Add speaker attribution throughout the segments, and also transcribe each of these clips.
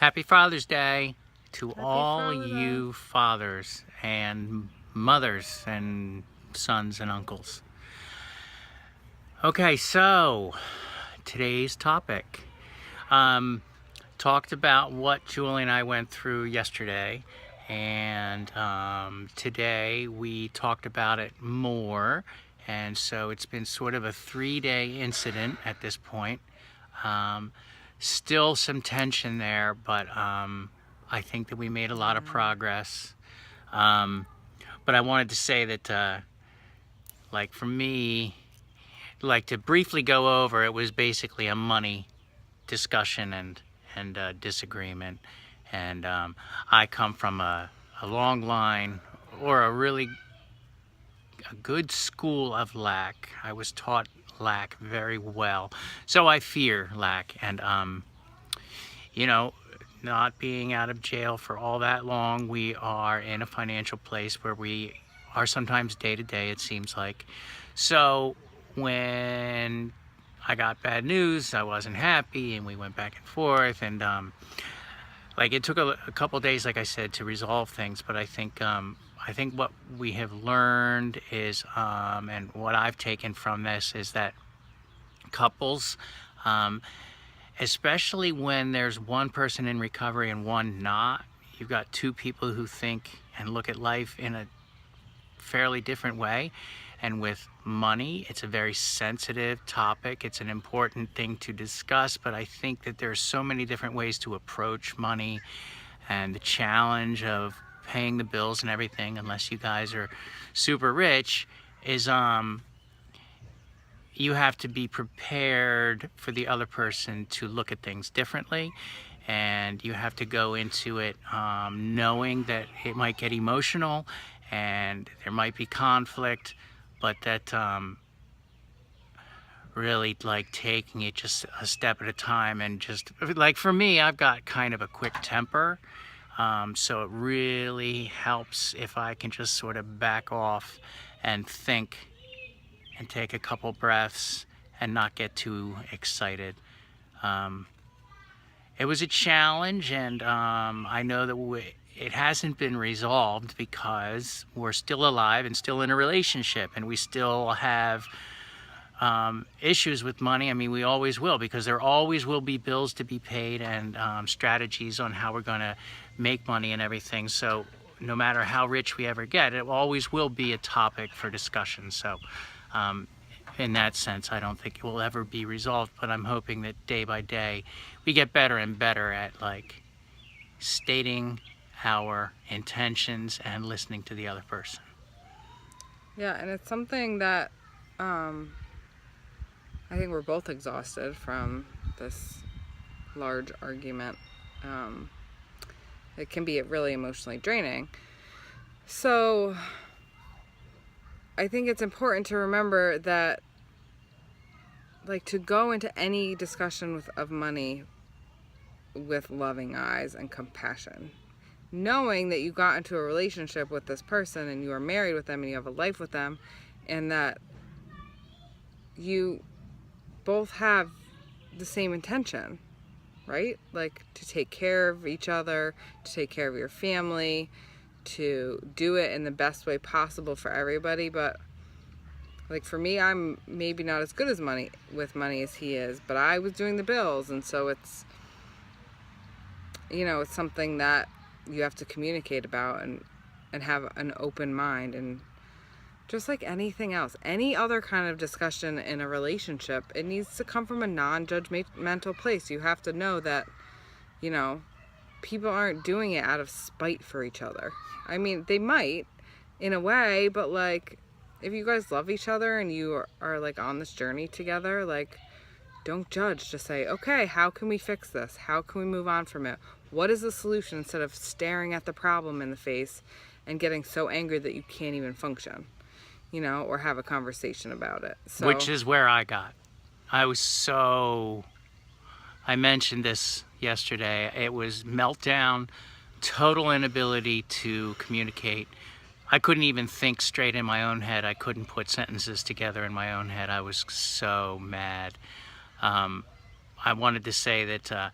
Speaker 1: Happy Father's Day to
Speaker 2: Happy
Speaker 1: all
Speaker 2: Father Day.
Speaker 1: you fathers and mothers and sons and uncles. Okay, so today's topic. Talked about what Julie and I went through yesterday, and today we talked about it more, and so it's been sort of a 3-day incident at this point. Still some tension there, but I think that we made a lot of progress. But I wanted to say that, like for me, like to briefly go over, it was basically a money discussion and disagreement. And I come from a long line or a good school of lack. I was taught lack very well, so I fear lack. And you know, not being out of jail for all that long, we are in a financial place where we are sometimes day to day, it seems like. So when I got bad news, I wasn't happy, and we went back and forth, and like it took a couple days, like I said, to resolve things. But I think what we have learned is, and what I've taken from this is that couples, especially when there's one person in recovery and one not, you've got two people who think and look at life in a fairly different way. And with money, it's a very sensitive topic. It's an important thing to discuss, but I think that there's so many different ways to approach money, and the challenge of paying the bills and everything, unless you guys are super rich, is you have to be prepared for the other person to look at things differently, and you have to go into it knowing that it might get emotional and there might be conflict, but that really like taking it just a step at a time. And just like for me, I've got kind of a quick temper, so it really helps if I can just sort of back off and think and take a couple breaths and not get too excited. It was a challenge, and I know that it hasn't been resolved because we're still alive and still in a relationship, and we still have issues with money. I mean, we always will, because there always will be bills to be paid, and strategies on how we're going to make money and everything. So no matter how rich we ever get, it always will be a topic for discussion. So in that sense, I don't think it will ever be resolved, but I'm hoping that day by day we get better and better at like stating our intentions and listening to the other person.
Speaker 2: Yeah, and it's something that I think we're both exhausted from this large argument. It can be really emotionally draining. So I think it's important to remember that, like, to go into any discussion of money with loving eyes and compassion, knowing that you got into a relationship with this person and you are married with them and you have a life with them, and that you both have the same intention, right? Like, to take care of each other, to take care of your family, to do it in the best way possible for everybody. But like for me, I'm maybe not as good as with money as he is, but I was doing the bills, and so it's, it's something that you have to communicate about and have an open mind. And just like anything else, any other kind of discussion in a relationship, it needs to come from a non-judgmental place. You have to know that, people aren't doing it out of spite for each other. I mean, they might in a way, but like, if you guys love each other and you are like on this journey together, like, don't judge. Just say, okay, how can we fix this? How can we move on from it? What is the solution, instead of staring at the problem in the face and getting so angry that you can't even function, or have a conversation about it. So,
Speaker 1: which is where I mentioned this yesterday. It was meltdown, total inability to communicate. I couldn't even think straight in my own head. I couldn't put sentences together in my own head. I was so mad. I wanted to say that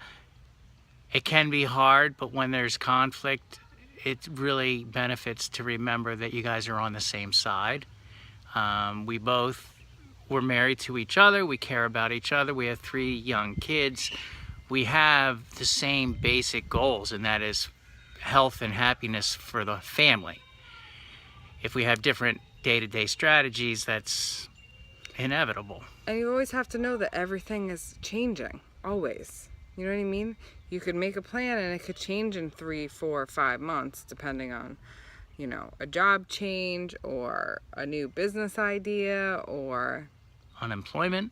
Speaker 1: it can be hard, but when there's conflict, it really benefits to remember that you guys are on the same side. We both were married to each other. We care about each other. We have 3 young kids. We have the same basic goals, and that is health and happiness for the family. If we have different day-to-day strategies, that's inevitable.
Speaker 2: And you always have to know that everything is changing, always. You know what I mean? You could make a plan and it could change in 3, 4, 5 months, depending on, you know, a job change or a new business idea or
Speaker 1: Unemployment.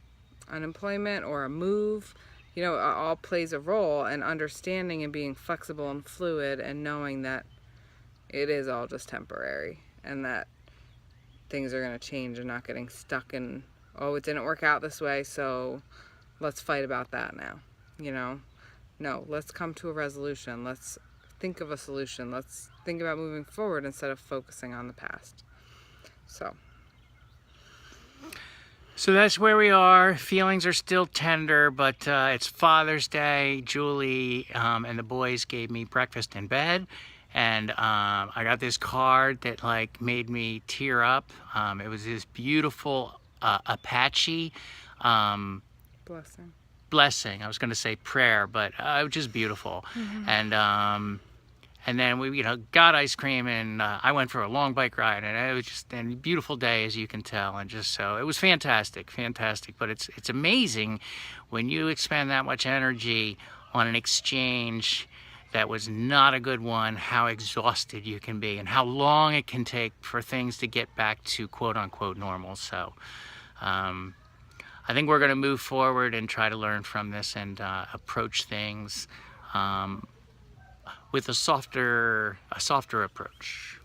Speaker 2: Or a move. You know, it all plays a role, and understanding and being flexible and fluid and knowing that it is all just temporary and that things are going to change and not getting stuck in, oh, it didn't work out this way, so let's fight about that now. You know, no, let's come to a resolution. Let's think of a solution. Let's think about moving forward instead of focusing on the past.
Speaker 1: So that's where we are. Feelings are still tender, but it's Father's Day. Julie and the boys gave me breakfast in bed, and I got this card that like made me tear up. It was this beautiful Apache blessing. I was going to say prayer, but it was just beautiful. And then we, got ice cream, and I went for a long bike ride, and it was just a beautiful day, as you can tell, and just so it was fantastic. But it's amazing when you expend that much energy on an exchange that was not a good one, how exhausted you can be, and how long it can take for things to get back to quote unquote normal. So I think we're going to move forward and try to learn from this and approach things with a softer approach.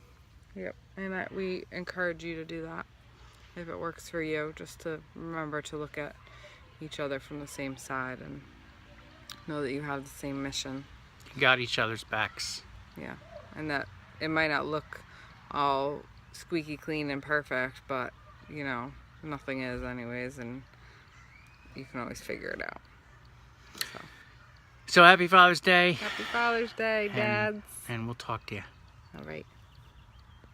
Speaker 2: Yep, and we encourage you to do that if it works for you. Just to remember to look at each other from the same side and know that you have the same mission.
Speaker 1: You got each other's backs.
Speaker 2: Yeah, and that it might not look all squeaky clean and perfect, but nothing is anyways, and you can always figure it out.
Speaker 1: So happy Father's Day.
Speaker 2: Happy Father's Day, dads.
Speaker 1: And we'll talk to you.
Speaker 2: All right.